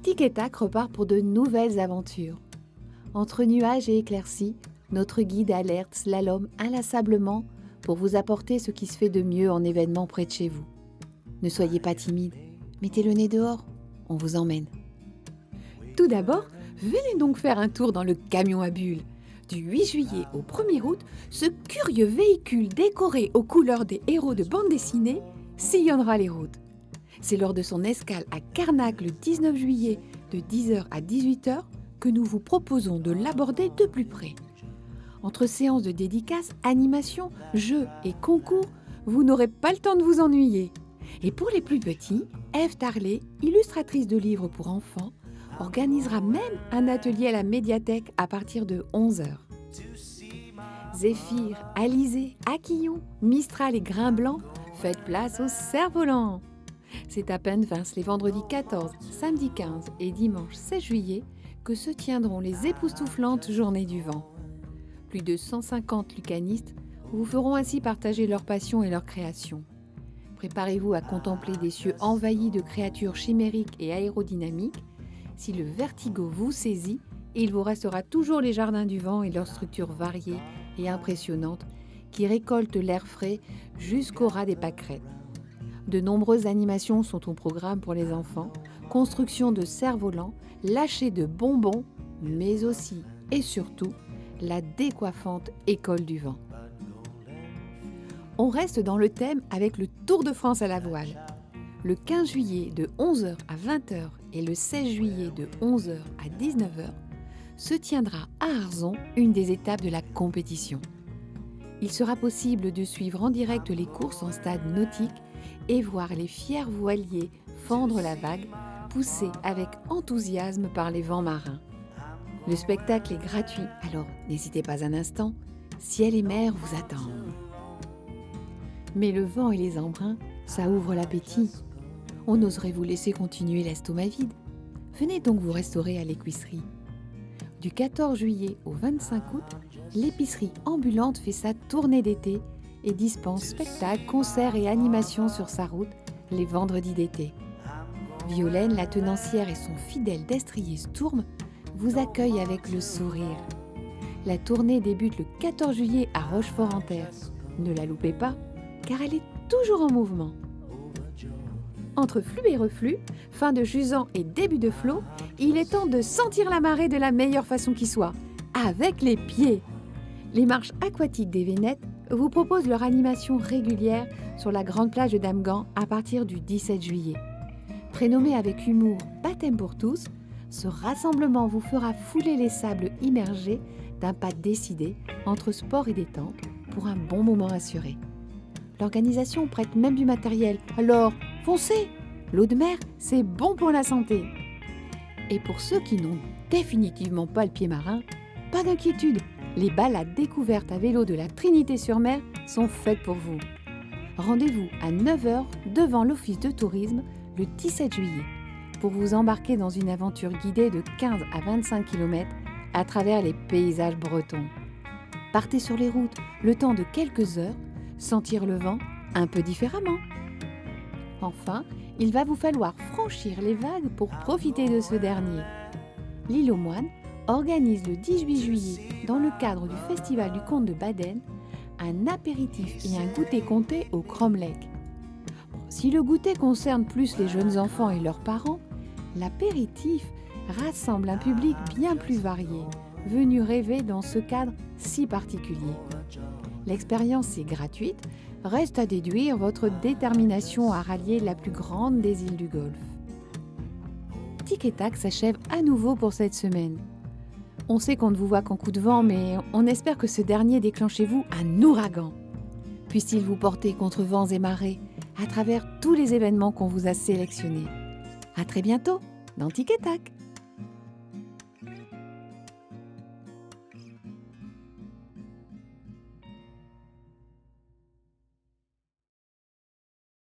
Tic et Tac repart pour de nouvelles aventures. Entre nuages et éclaircies, notre guide alerte slalom inlassablement pour vous apporter ce qui se fait de mieux en événement près de chez vous. Ne soyez pas timide, mettez le nez dehors, on vous emmène. Tout d'abord, venez donc faire un tour dans le camion à bulles. Du 8 juillet au 1er août, ce curieux véhicule décoré aux couleurs des héros de bande dessinée sillonnera les routes. C'est lors de son escale à Carnac le 19 juillet de 10h à 18h que nous vous proposons de l'aborder de plus près. Entre séances de dédicaces, animations, jeux et concours, vous n'aurez pas le temps de vous ennuyer. Et pour les plus petits, Ève Tarlet, illustratrice de livres pour enfants, organisera même un atelier à la médiathèque à partir de 11h. Zéphyr, Alizé, Aquillon, Mistral et Grain Blanc, faites place au cerf-volant. C'est à Penvins les vendredis 14, samedi 15 et dimanche 16 juillet que se tiendront les époustouflantes Journées du Vent. Plus de 150 lucanistes vous feront ainsi partager leur passion et leur création. Préparez-vous à contempler des cieux envahis de créatures chimériques et aérodynamiques. Si le vertigo vous saisit, il vous restera toujours les jardins du vent et leurs structures variées et impressionnantes qui récoltent l'air frais jusqu'au ras des pâquerettes. De nombreuses animations sont au programme pour les enfants, construction de cerfs-volants, lâcher de bonbons, mais aussi et surtout la décoiffante École du vent. On reste dans le thème avec le Tour de France à la voile. Le 15 juillet de 11h à 20h et le 16 juillet de 11h à 19h se tiendra à Arzon une des étapes de la compétition. Il sera possible de suivre en direct les courses en stade nautique et voir les fiers voiliers fendre la vague, poussés avec enthousiasme par les vents marins. Le spectacle est gratuit, alors n'hésitez pas un instant, ciel et mer vous attendent. Mais le vent et les embruns, ça ouvre l'appétit. On oserait vous laisser continuer l'estomac vide. Venez donc vous restaurer à l'épicerie. Du 14 juillet au 25 août, l'épicerie ambulante fait sa tournée d'été et dispense spectacles, concerts et animations sur sa route les vendredis d'été. Violaine, la tenancière et son fidèle destrier Stourm vous accueillent avec le sourire. La tournée débute le 14 juillet à Rochefort-en-Terre. Ne la loupez pas, car elle est toujours en mouvement. Entre flux et reflux, fin de jusant et début de flot, il est temps de sentir la marée de la meilleure façon qui soit, avec les pieds. Les marches aquatiques des Vénettes vous proposent leur animation régulière sur la grande plage de Damgand à partir du 17 juillet. Prénommé avec humour Baptême pour tous, ce rassemblement vous fera fouler les sables immergés d'un pas décidé entre sport et détente pour un bon moment assuré. L'organisation prête même du matériel, alors foncez! L'eau de mer, c'est bon pour la santé. Et pour ceux qui n'ont définitivement pas le pied marin, pas d'inquiétude, les balades découvertes à vélo de la Trinité-sur-Mer sont faites pour vous. Rendez-vous à 9h devant l'office de tourisme le 17 juillet pour vous embarquer dans une aventure guidée de 15 à 25 km à travers les paysages bretons. Partez sur les routes le temps de quelques heures, sentir le vent un peu différemment. Enfin, il va vous falloir franchir les vagues pour profiter de ce dernier. L'Île aux Moines organise le 18 juillet, dans le cadre du Festival du Conte de Baden, un apéritif et un goûter compté au cromlech. Si le goûter concerne plus les jeunes enfants et leurs parents, l'apéritif rassemble un public bien plus varié, venu rêver dans ce cadre si particulier. L'expérience est gratuite, reste à déduire votre détermination à rallier la plus grande des îles du Golfe. Tic et Tac s'achève à nouveau pour cette semaine. On sait qu'on ne vous voit qu'en coup de vent, mais on espère que ce dernier déclenche chez vous un ouragan. Puisse-t-il vous porter contre vents et marées à travers tous les événements qu'on vous a sélectionnés. À très bientôt dans Tic et Tac.